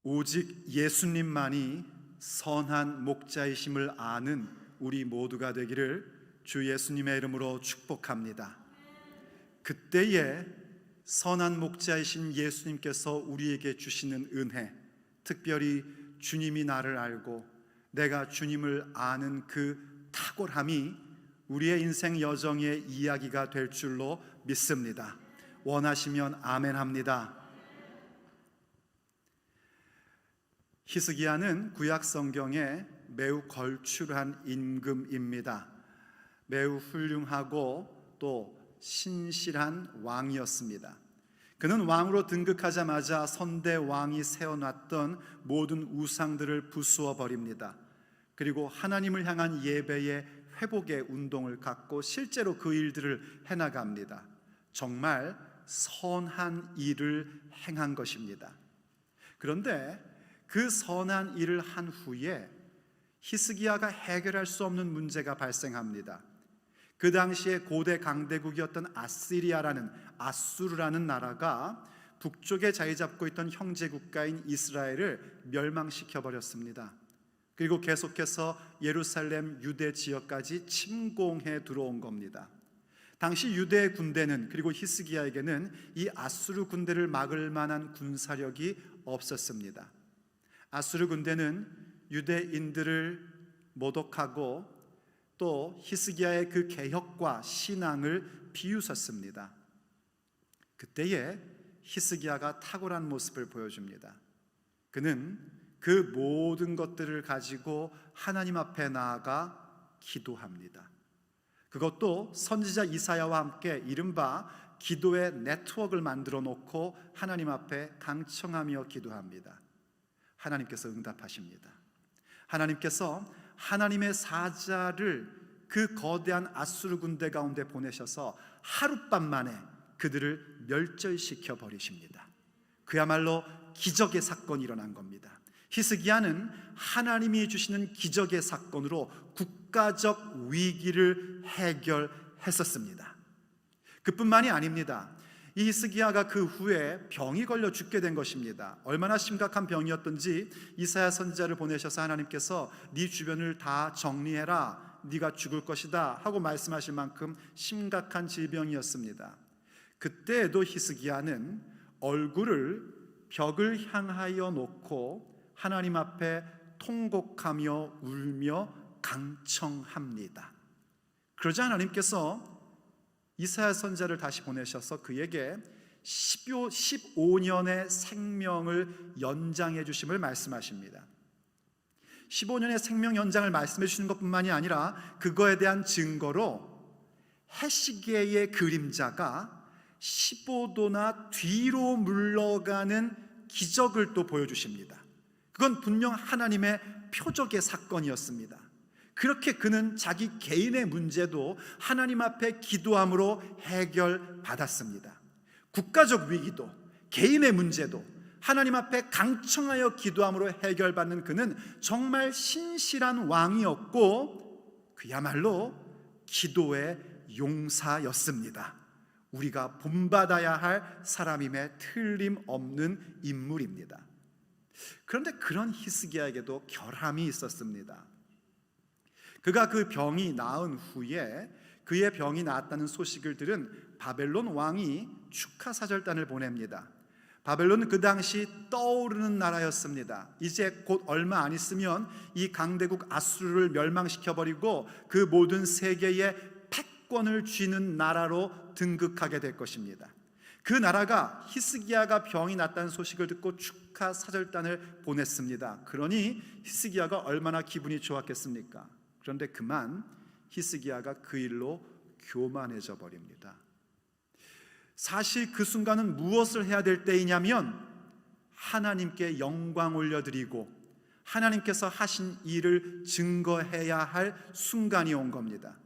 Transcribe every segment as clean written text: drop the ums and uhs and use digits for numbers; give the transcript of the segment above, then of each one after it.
오직 예수님만이 선한 목자이심을 아는 우리 모두가 되기를 주 예수님의 이름으로 축복합니다. 그때에 선한 목자이신 예수님께서 우리에게 주시는 은혜, 특별히 주님이 나를 알고 내가 주님을 아는 그 탁월함이 우리의 인생 여정의 이야기가 될 줄로 믿습니다. 원하시면 아멘 합니다. 히스기야는 구약 성경에 매우 걸출한 임금입니다. 매우 훌륭하고 또 신실한 왕이었습니다. 그는 왕으로 등극하자마자 선대 왕이 세워놨던 모든 우상들을 부수어 버립니다. 그리고 하나님을 향한 예배의 회복의 운동을 갖고 실제로 그 일들을 해나갑니다. 정말 선한 일을 행한 것입니다. 그런데 그 선한 일을 한 후에 히스기야가 해결할 수 없는 문제가 발생합니다. 그 당시에 고대 강대국이었던 아수르라는 나라가 북쪽에 자리 잡고 있던 형제 국가인 이스라엘을 멸망시켜 버렸습니다. 그리고 계속해서 예루살렘 유대 지역까지 침공해 들어온 겁니다. 당시 유대 군대는, 그리고 히스기야에게는 이 아수르 군대를 막을 만한 군사력이 없었습니다. 아수르 군대는 유대인들을 모독하고 또 히스기야의 그 개혁과 신앙을 비웃었습니다. 그때에 히스기야가 탁월한 모습을 보여줍니다. 그는 그 모든 것들을 가지고 하나님 앞에 나아가 기도합니다. 그것도 선지자 이사야와 함께 이른바 기도의 네트워크를 만들어 놓고 하나님 앞에 강청하며 기도합니다. 하나님께서 응답하십니다. 하나님께서 하나님의 사자를 그 거대한 아수르 군대 가운데 보내셔서 하룻밤 만에 그들을 멸절시켜 버리십니다. 그야말로 기적의 사건이 일어난 겁니다. 히스기야는 하나님이 주시는 기적의 사건으로 국가적 위기를 해결했었습니다. 그뿐만이 아닙니다. 이 히스기야가 그 후에 병이 걸려 죽게 된 것입니다. 얼마나 심각한 병이었던지 이사야 선지자를 보내셔서 하나님께서 네 주변을 다 정리해라, 네가 죽을 것이다 하고 말씀하실 만큼 심각한 질병이었습니다. 그때에도 히스기야는 얼굴을 벽을 향하여 놓고 하나님 앞에 통곡하며 울며 강청합니다. 그러자 하나님께서 이사야 선지자를 다시 보내셔서 그에게 15년의 생명을 연장해 주심을 말씀하십니다. 15년의 생명 연장을 말씀해 주시는 것뿐만이 아니라 그거에 대한 증거로 해시계의 그림자가 15도나 뒤로 물러가는 기적을 또 보여주십니다. 그건 분명 하나님의 표적의 사건이었습니다. 그렇게 그는 자기 개인의 문제도 하나님 앞에 기도함으로 해결받았습니다. 국가적 위기도 개인의 문제도 하나님 앞에 강청하여 기도함으로 해결받는 그는 정말 신실한 왕이었고 그야말로 기도의 용사였습니다. 우리가 본받아야 할 사람임에 틀림없는 인물입니다. 그런데 그런 히스기야에게도 결함이 있었습니다. 그가 그 병이 나은 후에 그의 병이 나았다는 소식을 들은 바벨론 왕이 축하사절단을 보냅니다. 바벨론은 그 당시 떠오르는 나라였습니다. 이제 곧 얼마 안 있으면 이 강대국 아수르를 멸망시켜버리고 그 모든 세계의 패권을 쥐는 나라로 등극하게 될 것입니다. 그 나라가 히스기야가 병이 났다는 소식을 듣고 축하사절단을 보냈습니다. 그러니 히스기야가 얼마나 기분이 좋았겠습니까? 그런데 그만 히스기야가 그 일로 교만해져 버립니다. 사실 그 순간은 무엇을 해야 될 때이냐면 하나님께 영광 올려드리고 하나님께서 하신 일을 증거해야 할 순간이 온 겁니다.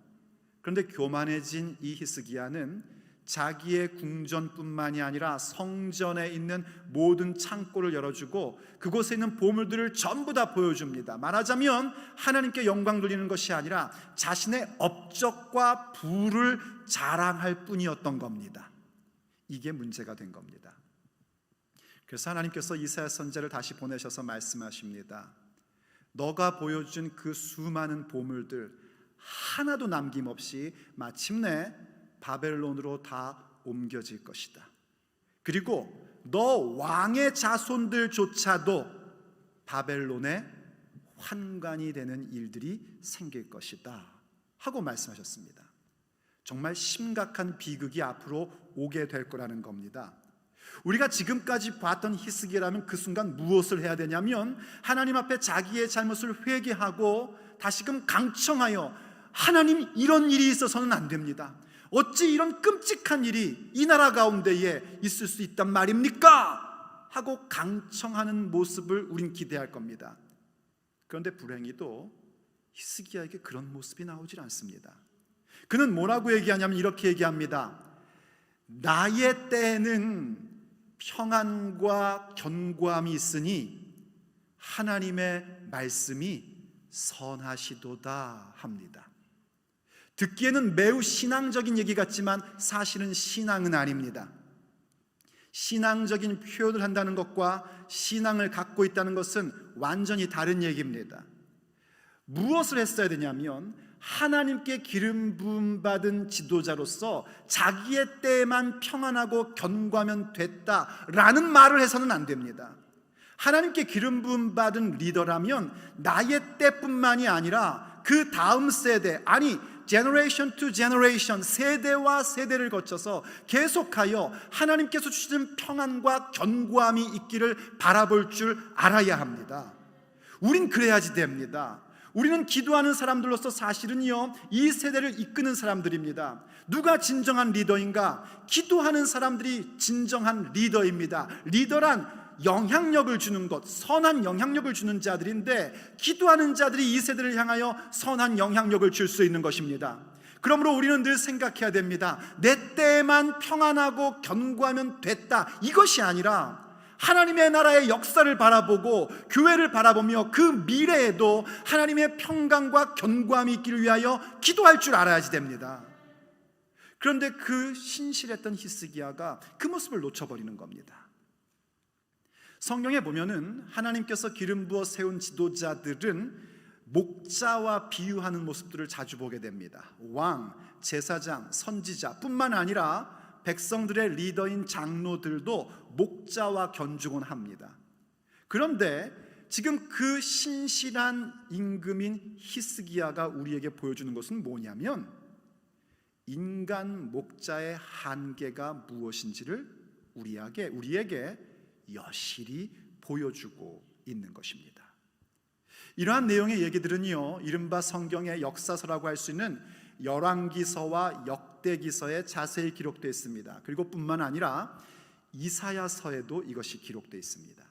그런데 교만해진 이 히스기야는 자기의 궁전뿐만이 아니라 성전에 있는 모든 창고를 열어주고 그곳에 있는 보물들을 전부 다 보여줍니다. 말하자면 하나님께 영광 돌리는 것이 아니라 자신의 업적과 부를 자랑할 뿐이었던 겁니다. 이게 문제가 된 겁니다. 그래서 하나님께서 이사야 선지자를 다시 보내셔서 말씀하십니다. 너가 보여준 그 수많은 보물들 하나도 남김없이 마침내 바벨론으로 다 옮겨질 것이다. 그리고 너 왕의 자손들조차도 바벨론의 환관이 되는 일들이 생길 것이다 하고 말씀하셨습니다. 정말 심각한 비극이 앞으로 오게 될 거라는 겁니다. 우리가 지금까지 봤던 히스기야라면 그 순간 무엇을 해야 되냐면 하나님 앞에 자기의 잘못을 회개하고 다시금 강청하여 하나님, 이런 일이 있어서는 안 됩니다. 어찌 이런 끔찍한 일이 이 나라 가운데에 있을 수 있단 말입니까? 하고 강청하는 모습을 우린 기대할 겁니다. 그런데 불행히도 히스기야에게 그런 모습이 나오질 않습니다. 그는 뭐라고 얘기하냐면 이렇게 얘기합니다. 나의 때에는 평안과 견고함이 있으니 하나님의 말씀이 선하시도다 합니다. 듣기에는 매우 신앙적인 얘기 같지만 사실은 신앙은 아닙니다. 신앙적인 표현을 한다는 것과 신앙을 갖고 있다는 것은 완전히 다른 얘기입니다. 무엇을 했어야 되냐면 하나님께 기름 부음 받은 지도자로서 자기의 때에만 평안하고 견고하면 됐다라는 말을 해서는 안 됩니다. 하나님께 기름 부음 받은 리더라면 나의 때뿐만이 아니라 그 다음 세대, 아니 generation to generation, 세대와 세대를 거쳐서 계속하여 하나님께서 주시는 평안과 견고함이 있기를 바라볼 줄 알아야 합니다. 우린 그래야지 됩니다. 우리는 기도하는 사람들로서 사실은요, 이 세대를 이끄는 사람들입니다. 누가 진정한 리더인가? 기도하는 사람들이 진정한 리더입니다. 리더란 영향력을 주는 것, 선한 영향력을 주는 자들인데 기도하는 자들이 이 세대를 향하여 선한 영향력을 줄 수 있는 것입니다. 그러므로 우리는 늘 생각해야 됩니다. 내 때에만 평안하고 견고하면 됐다, 이것이 아니라 하나님의 나라의 역사를 바라보고 교회를 바라보며 그 미래에도 하나님의 평강과 견고함이 있기를 위하여 기도할 줄 알아야지 됩니다. 그런데 그 신실했던 히스기야가 그 모습을 놓쳐버리는 겁니다. 성경에 보면은 하나님께서 기름 부어 세운 지도자들은 목자와 비유하는 모습들을 자주 보게 됩니다. 왕, 제사장, 선지자 뿐만 아니라 백성들의 리더인 장로들도 목자와 견주곤 합니다. 그런데 지금 그 신실한 임금인 히스기야가 우리에게 보여주는 것은 뭐냐면 인간 목자의 한계가 무엇인지를 우리에게 여실히 보여주고 있는 것입니다. 이러한 내용의 얘기들은요, 이른바 성경의 역사서라고 할 수 있는 열왕기서와 역대기서에 자세히 기록되어 있습니다. 그리고 뿐만 아니라 이사야서에도 이것이 기록되어 있습니다.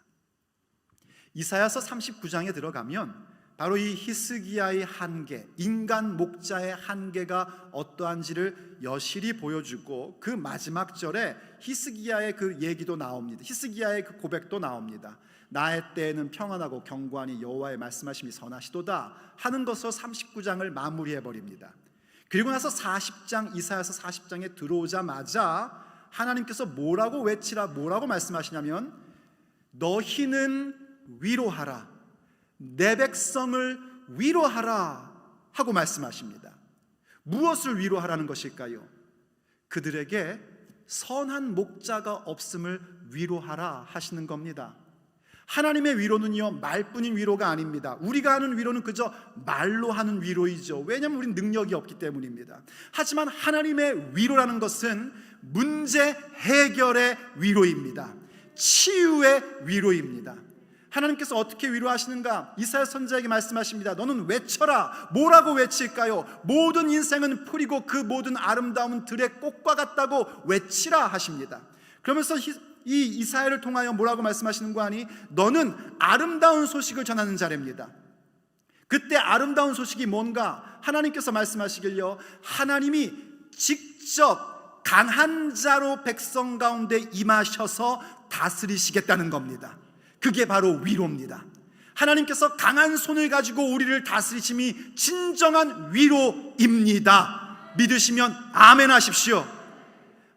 이사야서 39장에 들어가면 바로 이 히스기야의 한계, 인간 목자의 한계가 어떠한지를 여실히 보여주고 그 마지막 절에 히스기야의 그 얘기도 나옵니다. 히스기야의 그 고백도 나옵니다. 나의 때에는 평안하고 견고하니 여호와의 말씀하심이 선하시도다 하는 것으로 39장을 마무리해버립니다. 그리고 나서 40장, 이사야서 40장에 들어오자마자 하나님께서 뭐라고 말씀하시냐면 너희는 위로하라, 내 백성을 위로하라 하고 말씀하십니다. 무엇을 위로하라는 것일까요? 그들에게 선한 목자가 없음을 위로하라 하시는 겁니다. 하나님의 위로는요, 말뿐인 위로가 아닙니다. 우리가 하는 위로는 그저 말로 하는 위로이죠. 왜냐하면 우리는 능력이 없기 때문입니다. 하지만 하나님의 위로라는 것은 문제 해결의 위로입니다. 치유의 위로입니다. 하나님께서 어떻게 위로하시는가? 이사야 선지자에게 말씀하십니다. 너는 외쳐라. 뭐라고 외칠까요? 모든 인생은 풀이고 그 모든 아름다움은 들의 꽃과 같다고 외치라 하십니다. 그러면서 이 이사야를 통하여 뭐라고 말씀하시는 거 아니? 너는 아름다운 소식을 전하는 자랍니다. 그때 아름다운 소식이 뭔가? 하나님께서 말씀하시길요, 하나님이 직접 강한 자로 백성 가운데 임하셔서 다스리시겠다는 겁니다. 그게 바로 위로입니다. 하나님께서 강한 손을 가지고 우리를 다스리심이 진정한 위로입니다. 믿으시면 아멘 하십시오.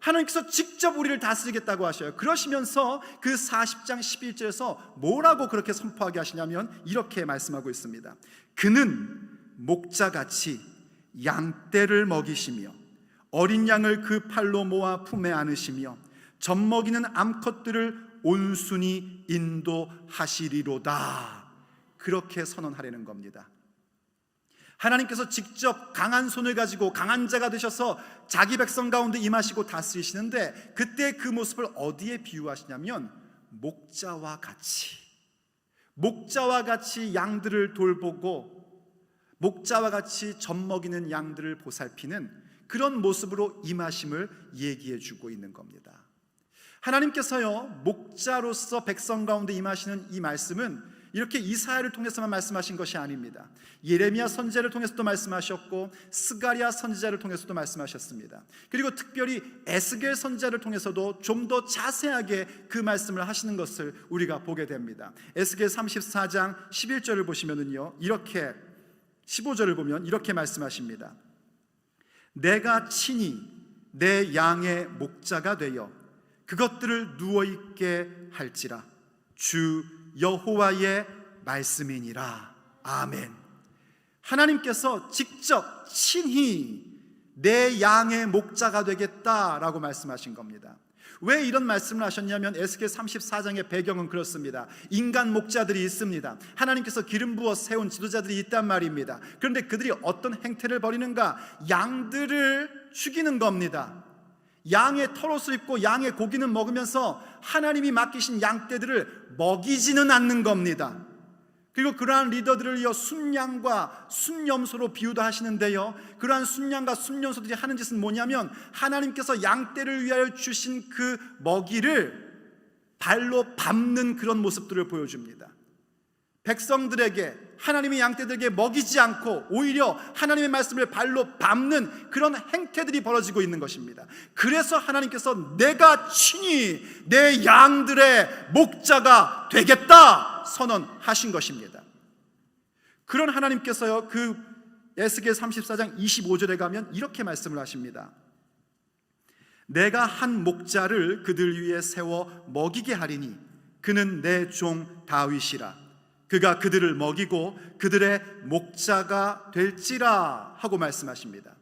하나님께서 직접 우리를 다스리겠다고 하셔요. 그러시면서 그 40장 11절에서 뭐라고 그렇게 선포하게 하시냐면 이렇게 말씀하고 있습니다. 그는 목자같이 양떼를 먹이시며 어린 양을 그 팔로 모아 품에 안으시며 젖먹이는 암컷들을 온순히 인도하시리로다. 그렇게 선언하려는 겁니다. 하나님께서 직접 강한 손을 가지고 강한 자가 되셔서 자기 백성 가운데 임하시고 다스리시는데, 그때 그 모습을 어디에 비유하시냐면 목자와 같이 양들을 돌보고 목자와 같이 젖먹이는 양들을 보살피는 그런 모습으로 임하심을 얘기해 주고 있는 겁니다. 하나님께서요, 목자로서 백성 가운데 임하시는 이 말씀은 이렇게 이사야를 통해서만 말씀하신 것이 아닙니다. 예레미야 선지자를 통해서도 말씀하셨고 스가랴 선지자를 통해서도 말씀하셨습니다. 그리고 특별히 에스겔 선지자를 통해서도 좀 더 자세하게 그 말씀을 하시는 것을 우리가 보게 됩니다. 에스겔 34장 11절을 보시면은요, 이렇게 15절을 보면 이렇게 말씀하십니다. 내가 친히 내 양의 목자가 되어 그것들을 누워있게 할지라 주 여호와의 말씀이니라. 아멘. 하나님께서 직접 친히 내 양의 목자가 되겠다라고 말씀하신 겁니다. 왜 이런 말씀을 하셨냐면 에스겔 34장의 배경은 그렇습니다. 인간 목자들이 있습니다. 하나님께서 기름 부어 세운 지도자들이 있단 말입니다. 그런데 그들이 어떤 행태를 벌이는가? 양들을 죽이는 겁니다. 양의 털옷을 입고 양의 고기는 먹으면서 하나님이 맡기신 양떼들을 먹이지는 않는 겁니다. 그리고 그러한 리더들을 이어 순양과 순염소로 비유도 하시는데요, 그러한 순양과 순염소들이 하는 짓은 뭐냐면 하나님께서 양떼를 위하여 주신 그 먹이를 발로 밟는 그런 모습들을 보여줍니다. 백성들에게, 하나님의 양떼들에게 먹이지 않고 오히려 하나님의 말씀을 발로 밟는 그런 행태들이 벌어지고 있는 것입니다. 그래서 하나님께서 내가 친히 내 양들의 목자가 되겠다 선언하신 것입니다. 그런 하나님께서요, 그 에스겔 34장 25절에 가면 이렇게 말씀을 하십니다. 내가 한 목자를 그들 위에 세워 먹이게 하리니 그는 내 종 다윗이라. 그가 그들을 먹이고 그들의 목자가 될지라 하고 말씀하십니다.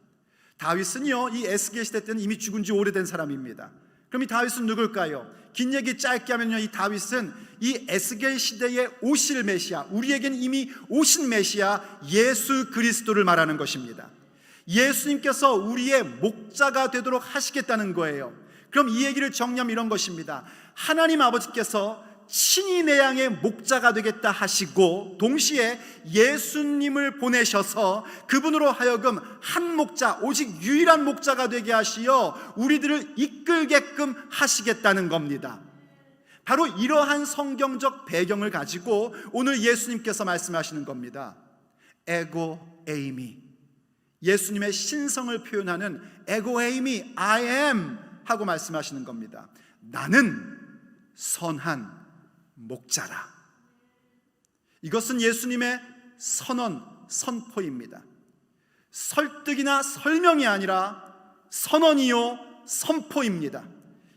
다윗은요, 이 에스겔 시대 때는 이미 죽은 지 오래된 사람입니다. 그럼 이 다윗은 누굴까요? 긴 얘기 짧게 하면요, 이 다윗은 이 에스겔 시대에 오실 메시아, 우리에겐 이미 오신 메시아 예수 그리스도를 말하는 것입니다. 예수님께서 우리의 목자가 되도록 하시겠다는 거예요. 그럼 이 얘기를 정리하면 이런 것입니다. 하나님 아버지께서 친히 내 양의 목자가 되겠다 하시고 동시에 예수님을 보내셔서 그분으로 하여금 한 목자, 오직 유일한 목자가 되게 하시어 우리들을 이끌게끔 하시겠다는 겁니다. 바로 이러한 성경적 배경을 가지고 오늘 예수님께서 말씀하시는 겁니다. 에고 에이미, 예수님의 신성을 표현하는 에고 에이미, I am 하고 말씀하시는 겁니다. 나는 선한 목자라. 이것은 예수님의 선언, 선포입니다. 설득이나 설명이 아니라 선언이요 선포입니다.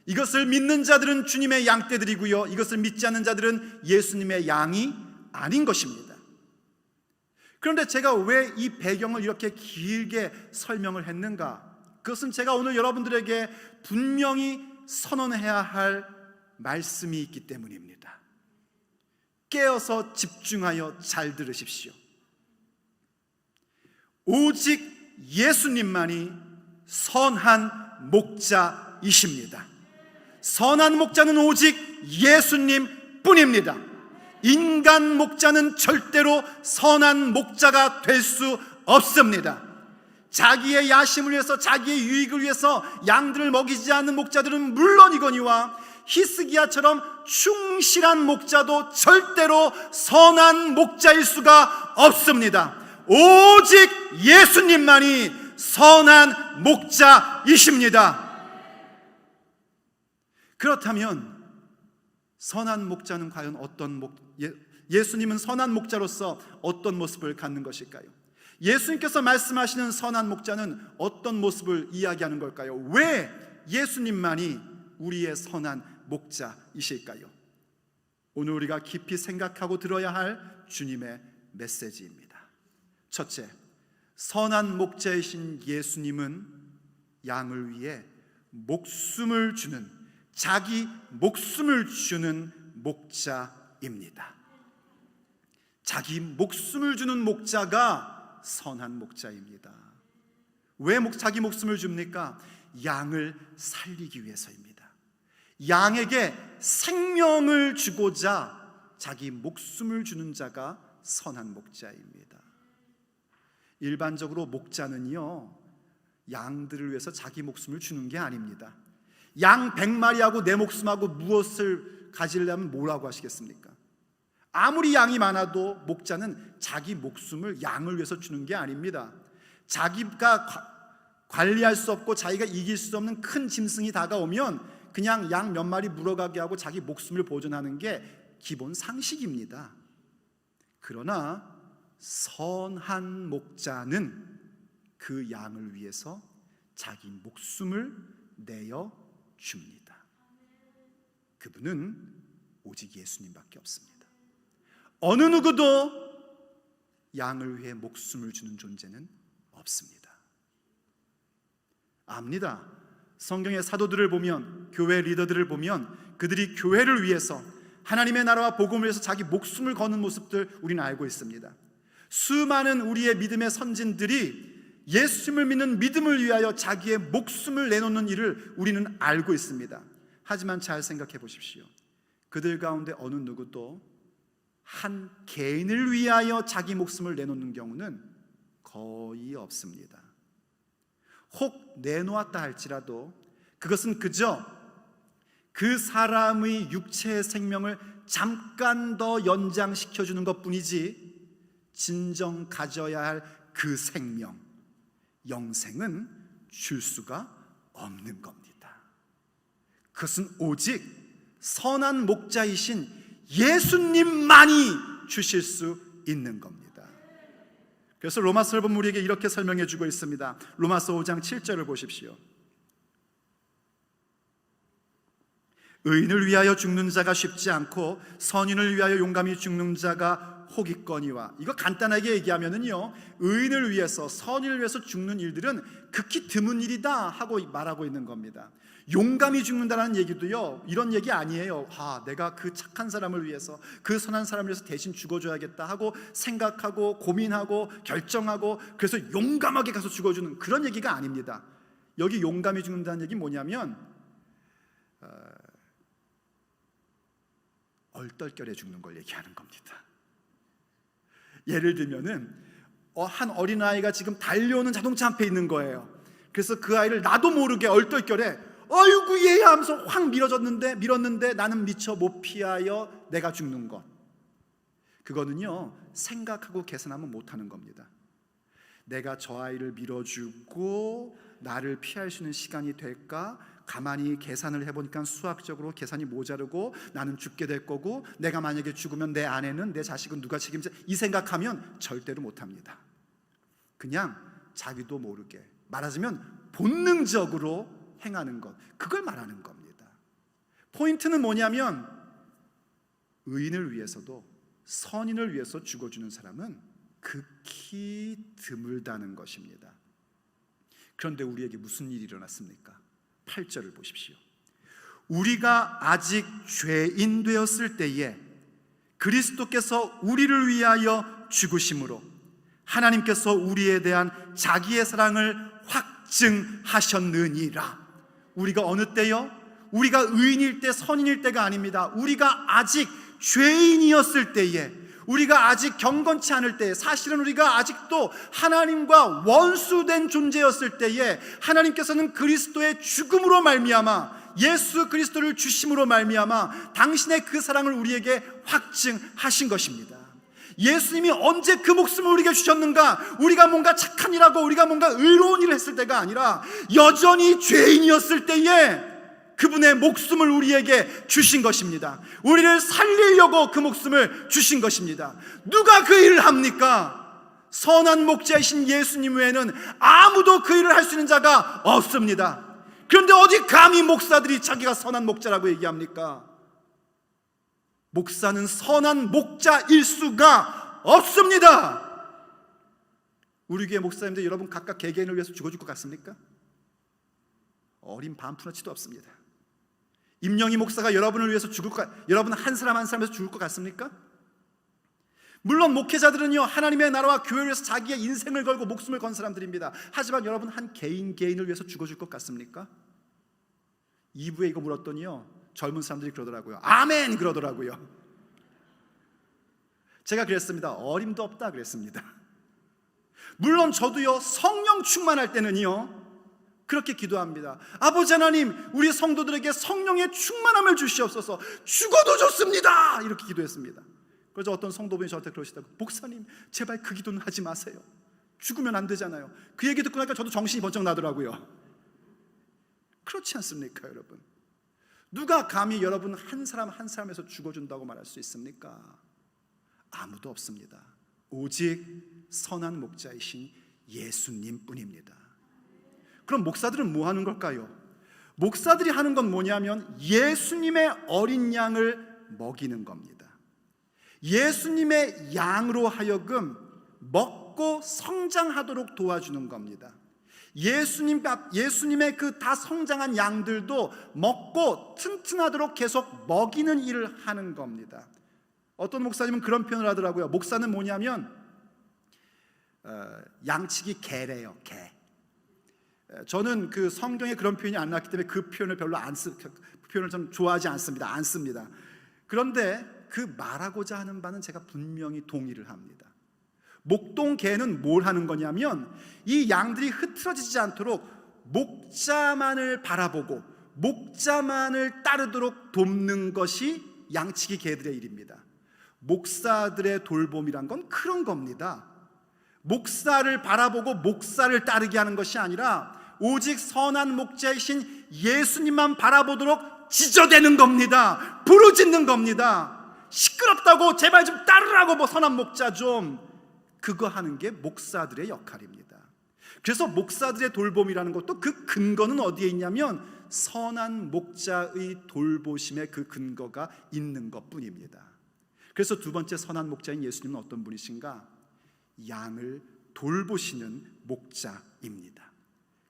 이것을 믿는 자들은 주님의 양떼들이고요, 이것을 믿지 않는 자들은 예수님의 양이 아닌 것입니다. 그런데 제가 왜 이 배경을 이렇게 길게 설명을 했는가? 그것은 제가 오늘 여러분들에게 분명히 선언해야 할 말씀이 있기 때문입니다. 깨어서 집중하여 잘 들으십시오. 오직 예수님만이 선한 목자이십니다. 선한 목자는 오직 예수님 뿐입니다. 인간 목자는 절대로 선한 목자가 될 수 없습니다. 자기의 야심을 위해서, 자기의 유익을 위해서 양들을 먹이지 않는 목자들은 물론이거니와 히스기야처럼 충실한 목자도 절대로 선한 목자일 수가 없습니다. 오직 예수님만이 선한 목자이십니다. 그렇다면 선한 목자는 과연 예수님은 선한 목자로서 어떤 모습을 갖는 것일까요? 예수님께서 말씀하시는 선한 목자는 어떤 모습을 이야기하는 걸까요? 왜 예수님만이 우리의 선한 목자이실까요? 오늘 우리가 깊이 생각하고 들어야 할 주님의 메시지입니다. 첫째, 선한 목자이신 예수님은 양을 위해 목숨을 주는, 자기 목숨을 주는 목자입니다. 자기 목숨을 주는 목자가 선한 목자입니다. 왜 자기 목숨을 줍니까? 양을 살리기 위해서입니다. 양에게 생명을 주고자 자기 목숨을 주는 자가 선한 목자입니다. 일반적으로 목자는요, 양들을 위해서 자기 목숨을 주는 게 아닙니다. 양 100마리하고 내 목숨하고 무엇을 가지려면 뭐라고 하시겠습니까? 아무리 양이 많아도 목자는 자기 목숨을 양을 위해서 주는 게 아닙니다. 자기가 관리할 수 없고 자기가 이길 수 없는 큰 짐승이 다가오면 그냥 양 몇 마리 물어가게 하고 자기 목숨을 보존하는 게 기본 상식입니다. 그러나 선한 목자는 그 양을 위해서 자기 목숨을 내어 줍니다. 그분은 오직 예수님밖에 없습니다. 어느 누구도 양을 위해 목숨을 주는 존재는 없습니다. 압니다. 성경의 사도들을 보면, 교회 리더들을 보면 그들이 교회를 위해서, 하나님의 나라와 복음을 위해서 자기 목숨을 거는 모습들 우리는 알고 있습니다. 수많은 우리의 믿음의 선진들이 예수님을 믿는 믿음을 위하여 자기의 목숨을 내놓는 일을 우리는 알고 있습니다. 하지만 잘 생각해 보십시오. 그들 가운데 어느 누구도 한 개인을 위하여 자기 목숨을 내놓는 경우는 거의 없습니다. 혹 내놓았다 할지라도 그것은 그저 그 사람의 육체의 생명을 잠깐 더 연장시켜주는 것뿐이지 진정 가져야 할 그 생명, 영생은 줄 수가 없는 겁니다. 그것은 오직 선한 목자이신 예수님만이 주실 수 있는 겁니다. 그래서 로마서를 보면 우리에게 이렇게 설명해 주고 있습니다. 로마서 5장 7절을 보십시오. 의인을 위하여 죽는 자가 쉽지 않고 선인을 위하여 용감히 죽는 자가 혹 있거니와. 이거 간단하게 얘기하면은요, 의인을 위해서, 선인을 위해서 죽는 일들은 극히 드문 일이다 하고 말하고 있는 겁니다. 용감히 죽는다는 얘기도요, 이런 얘기 아니에요. 내가 그 착한 사람을 위해서, 그 선한 사람을 위해서 대신 죽어줘야겠다 하고 생각하고 고민하고 결정하고 그래서 용감하게 가서 죽어주는 그런 얘기가 아닙니다. 여기 용감히 죽는다는 얘기 뭐냐면 얼떨결에 죽는 걸 얘기하는 겁니다. 예를 들면은 한 어린아이가 지금 달려오는 자동차 앞에 있는 거예요. 그래서 그 아이를 나도 모르게 얼떨결에 어이구 얘야 하면서 확 밀었는데 나는 미처 못 피하여 내가 죽는 것. 그거는요, 생각하고 계산하면 못하는 겁니다. 내가 저 아이를 밀어주고 나를 피할 수 있는 시간이 될까? 가만히 계산을 해보니까 수학적으로 계산이 모자르고 나는 죽게 될 거고, 내가 만약에 죽으면 내 아내는, 내 자식은 누가 책임져? 이 생각하면 절대로 못합니다. 그냥 자기도 모르게, 말하자면 본능적으로 행하는 것, 그걸 말하는 겁니다. 포인트는 뭐냐면 의인을 위해서도 선인을 위해서 죽어주는 사람은 극히 드물다는 것입니다. 그런데 우리에게 무슨 일이 일어났습니까? 8절을 보십시오. 우리가 아직 죄인 되었을 때에 그리스도께서 우리를 위하여 죽으심으로 하나님께서 우리에 대한 자기의 사랑을 확증하셨느니라. 우리가 어느 때요? 우리가 의인일 때, 선인일 때가 아닙니다. 우리가 아직 죄인이었을 때에, 우리가 아직 경건치 않을 때에, 사실은 우리가 아직도 하나님과 원수된 존재였을 때에 하나님께서는 그리스도의 죽음으로 말미암아, 예수 그리스도를 주심으로 말미암아 당신의 그 사랑을 우리에게 확증하신 것입니다. 예수님이 언제 그 목숨을 우리에게 주셨는가? 우리가 뭔가 착한 일하고 우리가 뭔가 의로운 일을 했을 때가 아니라 여전히 죄인이었을 때에 그분의 목숨을 우리에게 주신 것입니다. 우리를 살리려고 그 목숨을 주신 것입니다. 누가 그 일을 합니까? 선한 목자이신 예수님 외에는 아무도 그 일을 할 수 있는 자가 없습니다. 그런데 어디 감히 목사들이 자기가 선한 목자라고 얘기합니까? 목사는 선한 목자일 수가 없습니다. 우리 교회 목사님들 여러분 각각 개개인을 위해서 죽어줄 것 같습니까? 어린 반푼어치도 없습니다. 임영희 목사가 여러분을 위해서 여러분 한 사람 한 사람에서 죽을 것 같습니까? 물론 목회자들은요, 하나님의 나라와 교회를 위해서 자기의 인생을 걸고 목숨을 건 사람들입니다. 하지만 여러분 한 개인을 위해서 죽어줄 것 같습니까? 2부에 이거 물었더니요, 젊은 사람들이 그러더라고요. 아멘 그러더라고요. 제가 그랬습니다. 어림도 없다 그랬습니다. 물론 저도요, 성령 충만할 때는요 그렇게 기도합니다. 아버지 하나님, 우리 성도들에게 성령의 충만함을 주시옵소서. 죽어도 좋습니다 이렇게 기도했습니다. 그래서 어떤 성도분이 저한테 그러시다고, 목사님 제발 그 기도는 하지 마세요. 죽으면 안 되잖아요. 그 얘기 듣고 나니까 저도 정신이 번쩍 나더라고요. 그렇지 않습니까 여러분? 누가 감히 여러분 한 사람 한 사람에서 죽어준다고 말할 수 있습니까? 아무도 없습니다. 오직 선한 목자이신 예수님 뿐입니다. 그럼 목사들은 뭐 하는 걸까요? 목사들이 하는 건 뭐냐면 예수님의 어린 양을 먹이는 겁니다. 예수님의 양으로 하여금 먹고 성장하도록 도와주는 겁니다. 예수님의 그 다 성장한 양들도 먹고 튼튼하도록 계속 먹이는 일을 하는 겁니다. 어떤 목사님은 그런 표현을 하더라고요. 목사는 뭐냐면 양치기 개래요. 개. 저는 그 성경에 그런 표현이 안 나왔기 때문에 그 표현을 그 표현을 좀 좋아하지 않습니다. 안 씁니다. 그런데 그 말하고자 하는 바는 제가 분명히 동의를 합니다. 목동개는 뭘 하는 거냐면 이 양들이 흐트러지지 않도록 목자만을 바라보고 목자만을 따르도록 돕는 것이 양치기 개들의 일입니다. 목사들의 돌봄이란 건 그런 겁니다. 목사를 바라보고 목사를 따르게 하는 것이 아니라 오직 선한 목자이신 예수님만 바라보도록 지저대는 겁니다. 부르짖는 겁니다. 시끄럽다고 제발 좀 따르라고, 뭐 선한 목자 좀, 그거 하는 게 목사들의 역할입니다. 그래서 목사들의 돌봄이라는 것도 그 근거는 어디에 있냐면 선한 목자의 돌보심의 그 근거가 있는 것뿐입니다. 그래서 두 번째 선한 목자인 예수님은 어떤 분이신가? 양을 돌보시는 목자입니다.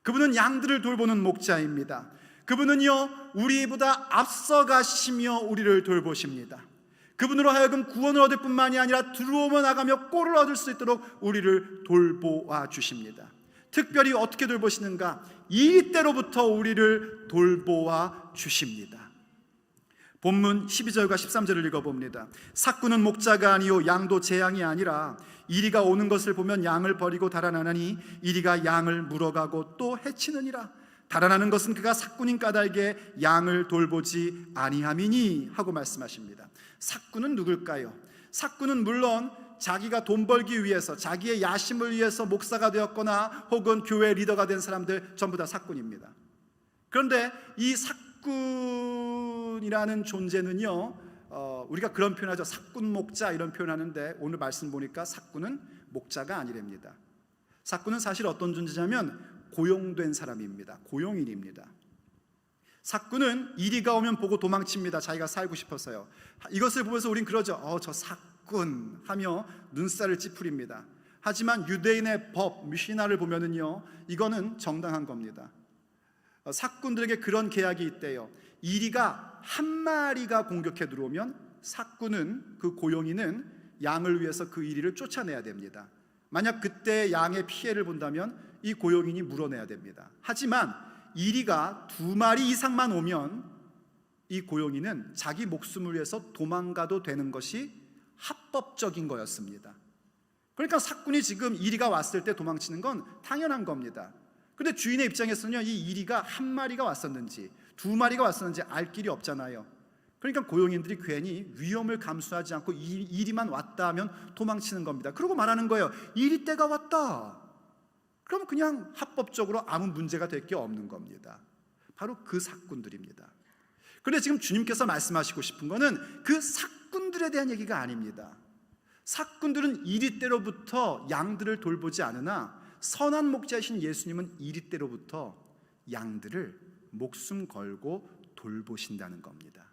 그분은 양들을 돌보는 목자입니다. 그분은요, 우리보다 앞서가시며 우리를 돌보십니다. 그분으로 하여금 구원을 얻을 뿐만이 아니라 들어오며 나가며 꼴을 얻을 수 있도록 우리를 돌보아 주십니다. 특별히 어떻게 돌보시는가? 이 때로부터 우리를 돌보아 주십니다. 본문 12절과 13절을 읽어봅니다. 삭구는 목자가 아니요 양도 제 양이 아니라 이리가 오는 것을 보면 양을 버리고 달아나니 이리가 양을 물어가고 또 해치느니라. 달아나는 것은 그가 삭구인 까닭에 양을 돌보지 아니함이니 하고 말씀하십니다. 삭구는 누굴까요? 삭구는 물론 자기가 돈 벌기 위해서, 자기의 야심을 위해서 목사가 되었거나 혹은 교회 리더가 된 사람들 전부 다 삭군입니다. 그런데 이 삭군이라는 존재는요, 우리가 그런 표현하죠. 삭군 목자 이런 표현하는데 오늘 말씀 보니까 삭군은 목자가 아니랍니다. 삭군은 사실 어떤 존재냐면 고용된 사람입니다. 고용인입니다. 삭군은 이리가 오면 보고 도망칩니다. 자기가 살고 싶어서요. 이것을 보면서 우린 그러죠. 저 삭군 하며 눈살을 찌푸립니다. 하지만 유대인의 법, 미시나를 보면은요, 이거는 정당한 겁니다. 삭군들에게 그런 계약이 있대요. 이리가 한 마리가 공격해 들어오면 삭군은, 그 고용인은 양을 위해서 그 이리를 쫓아내야 됩니다. 만약 그때 양의 피해를 본다면 이 고용인이 물어내야 됩니다. 하지만 이리가 2마리 이상만 오면 이 고용인은 자기 목숨을 위해서 도망가도 되는 것이 합법적인 거였습니다. 그러니까 삭군이 지금 이리가 왔을 때 도망치는 건 당연한 겁니다. 그런데 주인의 입장에서는요, 이 이리가 한 마리가 왔었는지 2마리가 왔었는지 알 길이 없잖아요. 그러니까 고용인들이 괜히 위험을 감수하지 않고 이리만 왔다 하면 도망치는 겁니다. 그러고 말하는 거예요. 이리 때가 왔다. 그럼 그냥 합법적으로 아무 문제가 될 게 없는 겁니다. 바로 그 삭군들입니다. 그런데 지금 주님께서 말씀하시고 싶은 거는 그 삭군들에 대한 얘기가 아닙니다. 삭군들은 이리 때로부터 양들을 돌보지 않으나 선한 목자이신 예수님은 이리 때로부터 양들을 목숨 걸고 돌보신다는 겁니다.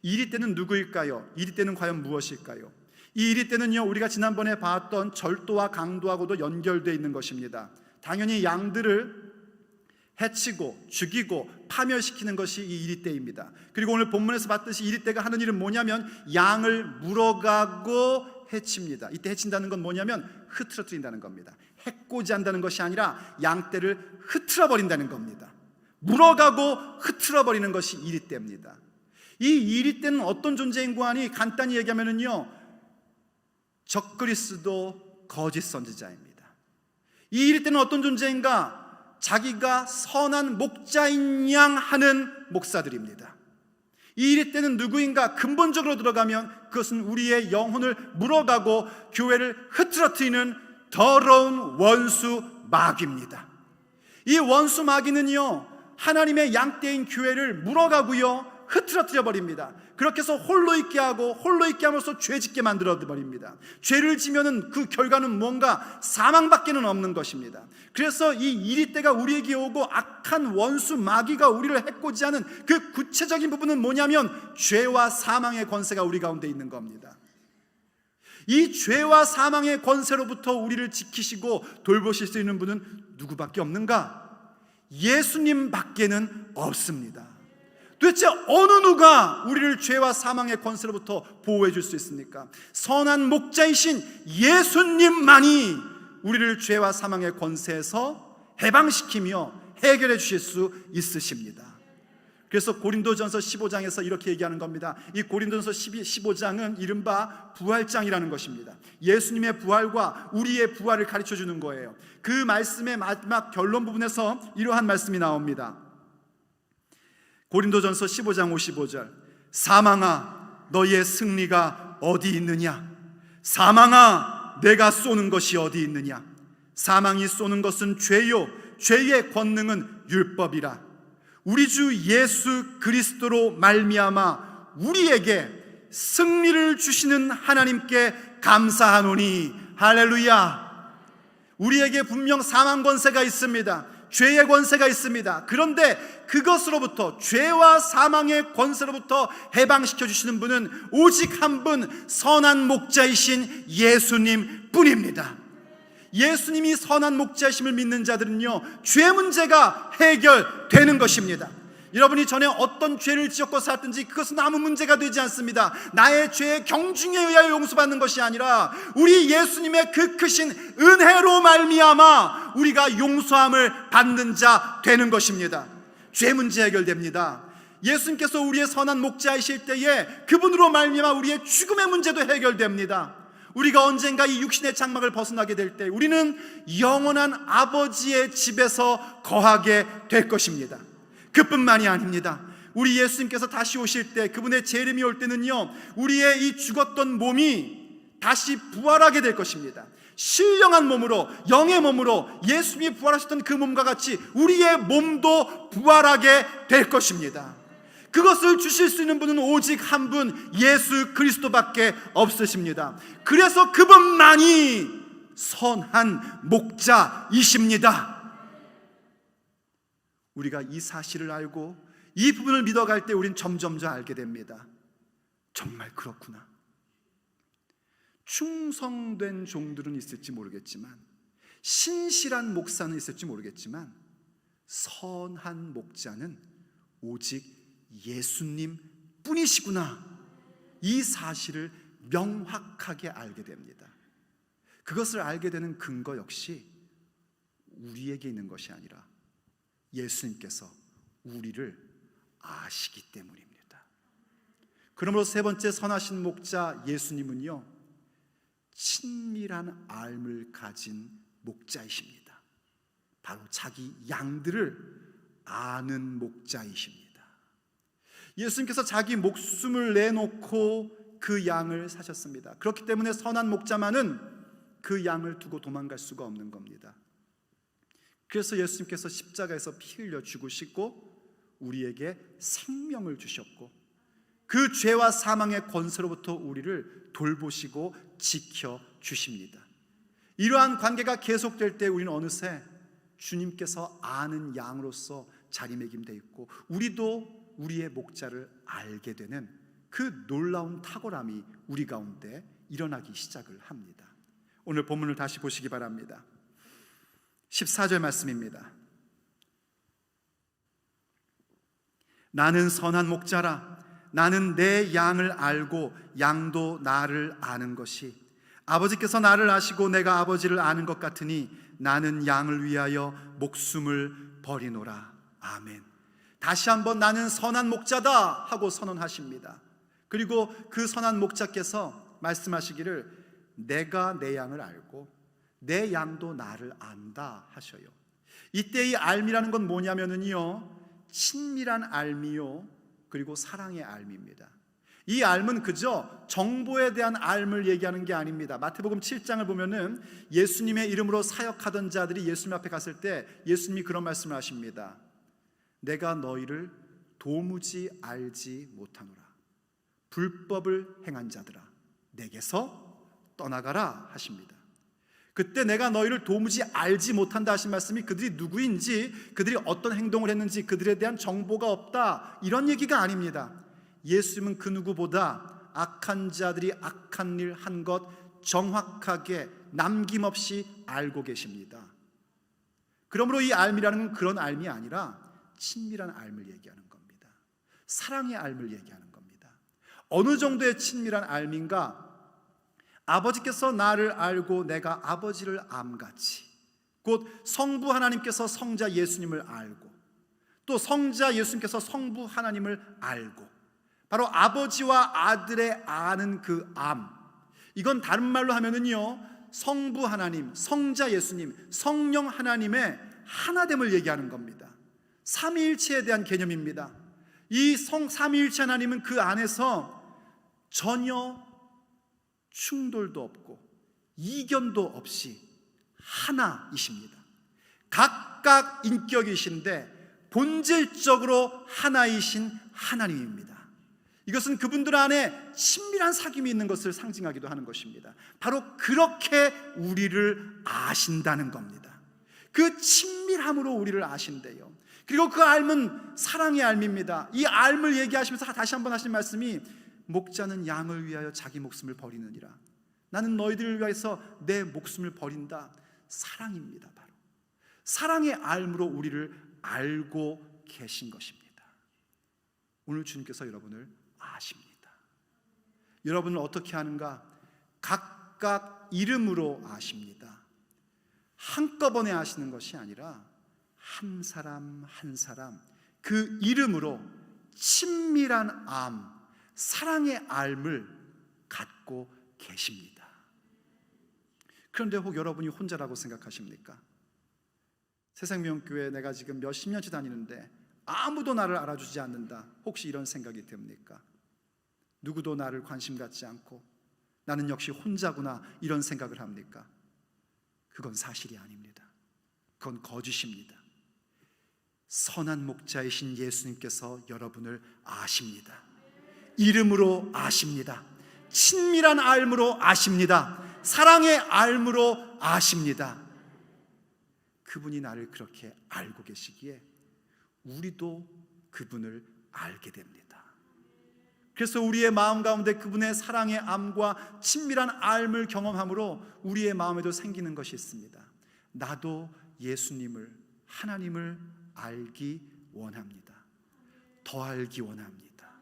이 이리 때는 누구일까요? 이리 때는 과연 무엇일까요? 이 이리 때는요, 우리가 지난번에 봤던 절도와 강도하고도 연결되어 있는 것입니다. 당연히 양들을 해치고 죽이고 파멸시키는 것이 이 이리 때입니다. 그리고 오늘 본문에서 봤듯이 이리 때가 하는 일은 뭐냐면 양을 물어가고 해칩니다. 이때 해친다는 건 뭐냐면 흐트러뜨린다는 겁니다. 해코지한다는 것이 아니라 양떼를 흐트러버린다는 겁니다. 물어가고 흐트러버리는 것이 이리 때입니다. 이 이리 때는 어떤 존재인고 하니 간단히 얘기하면은요, 적그리스도 거짓 선지자입니다. 이 이리 때는 어떤 존재인가? 자기가 선한 목자인 양 하는 목사들입니다. 이 이리 때는 누구인가? 근본적으로 들어가면 그것은 우리의 영혼을 물어가고 교회를 흐트러뜨리는 더러운 원수 마귀입니다. 이 원수 마귀는요, 하나님의 양떼인 교회를 물어가고요, 흐트러뜨려 버립니다. 그렇게 해서 홀로 있게 하고 홀로 있게 함으로써 죄 짓게 만들어 버립니다. 죄를 지면은 그 결과는 뭔가 사망밖에는 없는 것입니다. 그래서 이 이리 때가 우리에게 오고 악한 원수 마귀가 우리를 해코지 하는 그 구체적인 부분은 뭐냐면 죄와 사망의 권세가 우리 가운데 있는 겁니다. 이 죄와 사망의 권세로부터 우리를 지키시고 돌보실 수 있는 분은 누구밖에 없는가? 예수님밖에는 없습니다. 도대체 어느 누가 우리를 죄와 사망의 권세로부터 보호해 줄 수 있습니까? 선한 목자이신 예수님만이 우리를 죄와 사망의 권세에서 해방시키며 해결해 주실 수 있으십니다. 그래서 고린도전서 15장에서 이렇게 얘기하는 겁니다. 이 고린도전서 15장은 이른바 부활장이라는 것입니다. 예수님의 부활과 우리의 부활을 가르쳐 주는 거예요. 그 말씀의 마지막 결론 부분에서 이러한 말씀이 나옵니다. 고린도전서 15장 55절, 사망아 너희의 승리가 어디 있느냐? 사망아 내가 쏘는 것이 어디 있느냐? 사망이 쏘는 것은 죄요 죄의 권능은 율법이라. 우리 주 예수 그리스도로 말미암아 우리에게 승리를 주시는 하나님께 감사하노니. 할렐루야. 우리에게 분명 사망 권세가 있습니다. 죄의 권세가 있습니다. 그런데 그것으로부터, 죄와 사망의 권세로부터 해방시켜 주시는 분은 오직 한 분, 선한 목자이신 예수님 뿐입니다. 예수님이 선한 목자이심을 믿는 자들은요, 죄 문제가 해결되는 것입니다. 여러분이 전에 어떤 죄를 지었고 살았든지 그것은 아무 문제가 되지 않습니다. 나의 죄의 경중에 의하여 용서받는 것이 아니라 우리 예수님의 그 크신 은혜로 말미암아 우리가 용서함을 받는 자 되는 것입니다. 죄 문제 해결됩니다. 예수님께서 우리의 선한 목자이실 때에 그분으로 말미암아 우리의 죽음의 문제도 해결됩니다. 우리가 언젠가 이 육신의 장막을 벗어나게 될 때 우리는 영원한 아버지의 집에서 거하게 될 것입니다. 그뿐만이 아닙니다. 우리 예수님께서 다시 오실 때, 그분의 재림이 올 때는요, 우리의 이 죽었던 몸이 다시 부활하게 될 것입니다. 신령한 몸으로, 영의 몸으로 예수님이 부활하셨던 그 몸과 같이 우리의 몸도 부활하게 될 것입니다. 그것을 주실 수 있는 분은 오직 한 분, 예수 그리스도밖에 없으십니다. 그래서 그분만이 선한 목자이십니다. 우리가 이 사실을 알고 이 부분을 믿어갈 때 우린 점점 더 알게 됩니다. 정말 그렇구나. 충성된 종들은 있을지 모르겠지만, 신실한 목사는 있을지 모르겠지만, 선한 목자는 오직 예수님 뿐이시구나, 이 사실을 명확하게 알게 됩니다. 그것을 알게 되는 근거 역시 우리에게 있는 것이 아니라 예수님께서 우리를 아시기 때문입니다. 그러므로 세 번째 선하신 목자 예수님은요, 친밀한 알을 가진 목자이십니다. 바로 자기 양들을 아는 목자이십니다. 예수님께서 자기 목숨을 내놓고 그 양을 사셨습니다. 그렇기 때문에 선한 목자만은 그 양을 두고 도망갈 수가 없는 겁니다. 그래서 예수님께서 십자가에서 피 흘려 죽으시고 우리에게 생명을 주셨고, 그 죄와 사망의 권세로부터 우리를 돌보시고 지켜주십니다. 이러한 관계가 계속될 때 우리는 어느새 주님께서 아는 양으로서 자리매김돼 있고 우리도 우리의 목자를 알게 되는 그 놀라운 탁월함이 우리 가운데 일어나기 시작을 합니다. 오늘 본문을 다시 보시기 바랍니다. 14절 말씀입니다. 나는 선한 목자라. 나는 내 양을 알고 양도 나를 아는 것이 아버지께서 나를 아시고 내가 아버지를 아는 것 같으니 나는 양을 위하여 목숨을 버리노라. 아멘. 다시 한번 나는 선한 목자다 하고 선언하십니다. 그리고 그 선한 목자께서 말씀하시기를 내가 내 양을 알고 내 양도 나를 안다 하셔요. 이때 이 알미라는 건 뭐냐면은요, 친밀한 알미요, 그리고 사랑의 알미입니다. 이 알은 그저 정보에 대한 알을 얘기하는 게 아닙니다. 마태복음 7장을 보면은 예수님의 이름으로 사역하던 자들이 예수님 앞에 갔을 때 예수님이 그런 말씀을 하십니다. 내가 너희를 도무지 알지 못하노라. 불법을 행한 자들아, 내게서 떠나가라 하십니다. 그때 내가 너희를 도무지 알지 못한다 하신 말씀이 그들이 누구인지, 그들이 어떤 행동을 했는지 그들에 대한 정보가 없다, 이런 얘기가 아닙니다. 예수님은 그 누구보다 악한 자들이 악한 일 한 것 정확하게 남김없이 알고 계십니다. 그러므로 이 알미라는 건 그런 알미 아니라 친밀한 알을 얘기하는 겁니다. 사랑의 알을 얘기하는 겁니다. 어느 정도의 친밀한 알미인가? 아버지께서 나를 알고 내가 아버지를 암같이, 곧 성부 하나님께서 성자 예수님을 알고 또 성자 예수님께서 성부 하나님을 알고, 바로 아버지와 아들의 아는 그 암, 이건 다른 말로 하면은요, 성부 하나님, 성자 예수님, 성령 하나님의 하나됨을 얘기하는 겁니다. 삼위일체에 대한 개념입니다. 이 삼위일체 하나님은 그 안에서 전혀 충돌도 없고 이견도 없이 하나이십니다. 각각 인격이신데 본질적으로 하나이신 하나님입니다. 이것은 그분들 안에 친밀한 사귐이 있는 것을 상징하기도 하는 것입니다. 바로 그렇게 우리를 아신다는 겁니다. 그 친밀함으로 우리를 아신대요. 그리고 그 알은 사랑의 알입니다. 이 알을 얘기하시면서 다시 한번 하신 말씀이 목자는 양을 위하여 자기 목숨을 버리느니라. 나는 너희들을 위해서 내 목숨을 버린다. 사랑입니다. 바로 사랑의 알므로 우리를 알고 계신 것입니다. 오늘 주님께서 여러분을 아십니다. 여러분을 어떻게 아는가? 각각 이름으로 아십니다. 한꺼번에 아시는 것이 아니라 한 사람 한 사람 그 이름으로 친밀한 암, 사랑의 알을 갖고 계십니다. 그런데 혹 여러분이 혼자라고 생각하십니까? 새생명교회 내가 지금 몇십 년째 다니는데 아무도 나를 알아주지 않는다, 혹시 이런 생각이 듭니까? 누구도 나를 관심 갖지 않고 나는 역시 혼자구나, 이런 생각을 합니까? 그건 사실이 아닙니다. 그건 거짓입니다. 선한 목자이신 예수님께서 여러분을 아십니다. 이름으로 아십니다. 친밀한 알므로 아십니다. 사랑의 알므로 아십니다. 그분이 나를 그렇게 알고 계시기에 우리도 그분을 알게 됩니다. 그래서 우리의 마음 가운데 그분의 사랑의 암과 친밀한 알을 경험함으로 우리의 마음에도 생기는 것이 있습니다. 나도 예수님을, 하나님을 알기 원합니다. 더 알기 원합니다.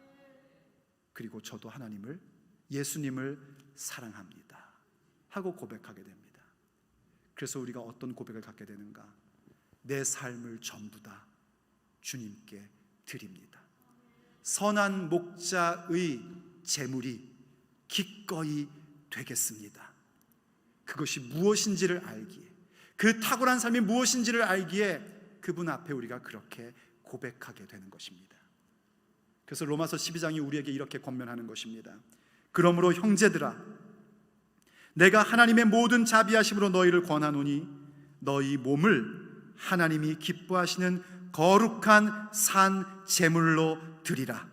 그리고 저도 하나님을, 예수님을 사랑합니다 하고 고백하게 됩니다. 그래서 우리가 어떤 고백을 갖게 되는가? 내 삶을 전부 다 주님께 드립니다. 선한 목자의 재물이 기꺼이 되겠습니다. 그것이 무엇인지를 알기에, 그 탁월한 삶이 무엇인지를 알기에 그분 앞에 우리가 그렇게 고백하게 되는 것입니다. 그래서 로마서 12장이 우리에게 이렇게 권면하는 것입니다. 그러므로 형제들아, 내가 하나님의 모든 자비하심으로 너희를 권하노니 너희 몸을 하나님이 기뻐하시는 거룩한 산 제물로 드리라.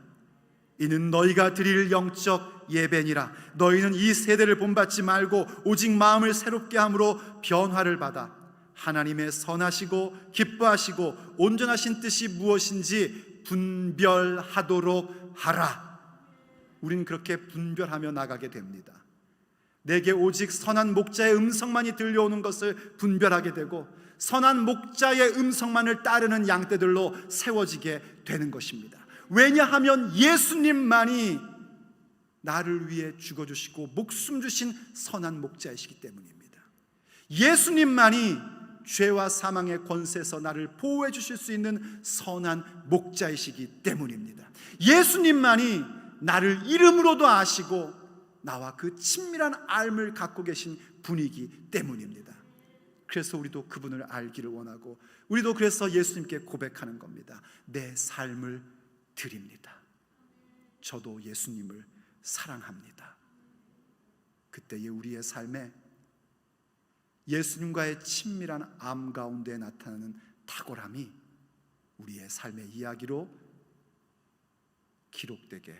이는 너희가 드릴 영적 예배니라. 너희는 이 세대를 본받지 말고 오직 마음을 새롭게 함으로 변화를 받아 하나님의 선하시고 기뻐하시고 온전하신 뜻이 무엇인지 분별하도록 하라. 우리는 그렇게 분별하며 나가게 됩니다. 내게 오직 선한 목자의 음성만이 들려오는 것을 분별하게 되고 선한 목자의 음성만을 따르는 양떼들로 세워지게 되는 것입니다. 왜냐하면 예수님만이 나를 위해 죽어주시고 목숨 주신 선한 목자이시기 때문입니다. 예수님만이 죄와 사망의 권세에서 나를 보호해 주실 수 있는 선한 목자이시기 때문입니다. 예수님만이 나를 이름으로도 아시고 나와 그 친밀한 알을 갖고 계신 분이기 때문입니다. 그래서 우리도 그분을 알기를 원하고 우리도 그래서 예수님께 고백하는 겁니다. 내 삶을 드립니다. 저도 예수님을 사랑합니다. 그때의 우리의 삶에 예수님과의 친밀한 암 가운데 나타나는 탁월함이 우리의 삶의 이야기로 기록되게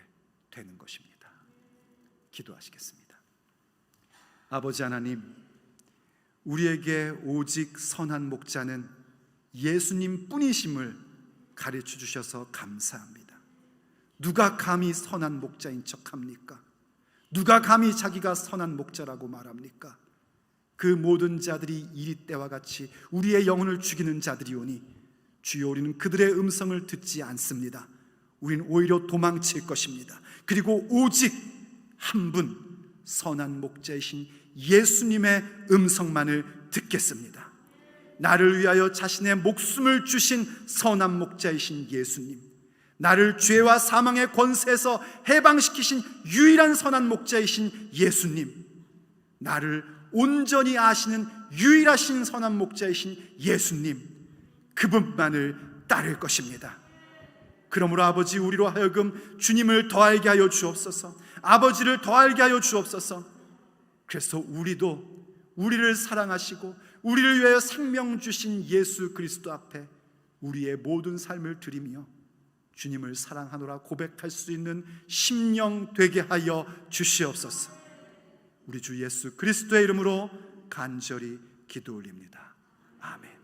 되는 것입니다. 기도하시겠습니다. 아버지 하나님, 우리에게 오직 선한 목자는 예수님 뿐이심을 가르쳐 주셔서 감사합니다. 누가 감히 선한 목자인 척합니까? 누가 감히 자기가 선한 목자라고 말합니까? 그 모든 자들이 이리 때와 같이 우리의 영혼을 죽이는 자들이오니 주여, 우리는 그들의 음성을 듣지 않습니다. 우리는 오히려 도망칠 것입니다. 그리고 오직 한 분 선한 목자이신 예수님의 음성만을 듣겠습니다. 나를 위하여 자신의 목숨을 주신 선한 목자이신 예수님, 나를 죄와 사망의 권세에서 해방시키신 유일한 선한 목자이신 예수님, 나를 온전히 아시는 유일하신 선한 목자이신 예수님, 그분만을 따를 것입니다. 그러므로 아버지, 우리로 하여금 주님을 더 알게 하여 주옵소서. 아버지를 더 알게 하여 주옵소서. 그래서 우리도 우리를 사랑하시고 우리를 위하여 생명 주신 예수 그리스도 앞에 우리의 모든 삶을 드리며 주님을 사랑하노라 고백할 수 있는 심령 되게 하여 주시옵소서. 우리 주 예수 그리스도의 이름으로 간절히 기도 올립니다. 아멘.